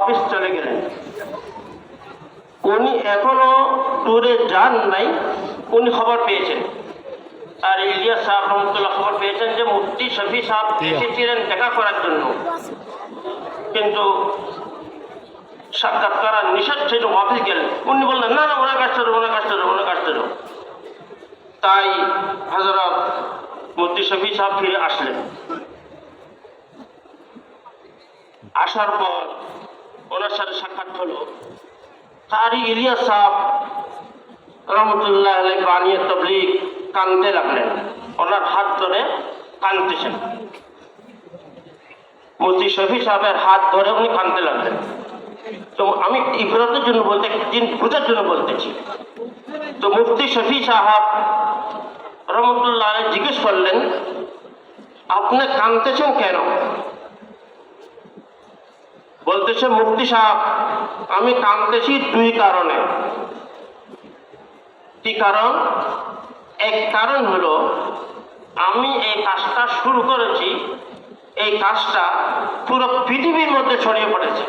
Office চলে গেলেন। উনি এখনো ট্যুরে যান নাই, উনি খবর পেয়েছেন। আর ইলিয়াস সাহেব রহমতুল্লাহ খবর পেয়েছেন যে মুফতি শফি সাহেব এসেছিলেন দেখা করার জন্য, কিন্তু সাক্ষাৎকার নিষেধ ছিল, অফিস গেলেন। উনি বললেন না না, ওনার কাজটা ওনার কাজটা ওনার কাজটা। তাই হযরত মুফতি শফি সাহেব ফিরে আসলেন। আসার পর ওনার সাথে সাক্ষাৎ হলো। কারি ইলিয়াস সাহেব রহমতুল্লাহ আলাইহি বানিয়ে তাবলীগ কাঁদতে লাগলেন, ওনার হাত ধরে কাঁদতেছেন। মুফতি শফি সাহেবের হাত ধরে উনি কাঁদতে লাগলেন। তো আমি ইবরতের জন্য বলতে, দিন বোঝার জন্য বলতেছি। তো মুফতি শফি সাহেব রহমতুল্লাহ আলাইহি জিজ্ঞেস করলেন, আপনি কাঁদতেছেন কেন? বলতেছে, মুফতি সাহেব আমি কাঁদতেছি দুই কারণে। কি কারণ? এক কারণ হলো আমি এই কাজটা শুরু করেছি, এই কাজটা পুরো পৃথিবীর মধ্যে ছড়িয়ে পড়েছে।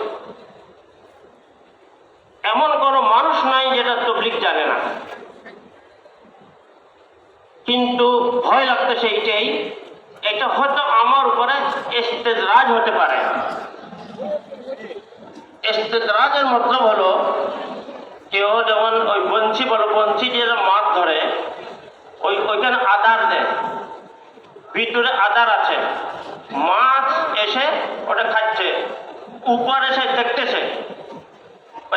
এমন কোনো মানুষ নাই যেটা তাবলীগ জানে না। কিন্তু ভয় লাগতেছে এইটাই, এটা হয়তো আমার উপরে ইস্তেদরাজ হতে পারে। ইস্তেদরাজের মতলব হলো, কেউ যেমন ওই বঞ্চি বলো, বঞ্চি দিয়ে মাছ ধরে, ওইখানে আদার দেয়, ভিতরে আদার আছে, মাছ এসে ওটা খাচ্ছে, উপর এসে দেখতেছে,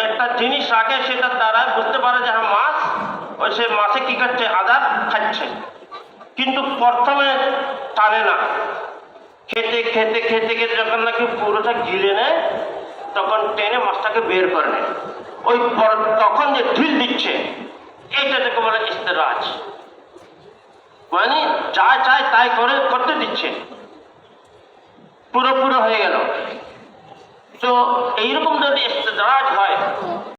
একটা জিনিস রাখে, সেটার দ্বারা বুঝতে পারে যে হ্যাঁ মাছ, ওই সে মাছে কি করছে, আদার খাচ্ছে। কিন্তু প্রথমে টানে না, খেতে খেতে খেতে খেতে যখন নাকি পুরোটা গিলে নেয়, তখন টেনে মাছটাকে বের করে নেয়। ওই তখন যে ঢিল দিচ্ছে, এইটাকে বলে ইস্তেদরাজ। মানে যা চায় তাই করে করতে দিচ্ছে, পুরোপুরো হয়ে গেল। তো এইরকম যদি ইস্তেদরাজ হয়,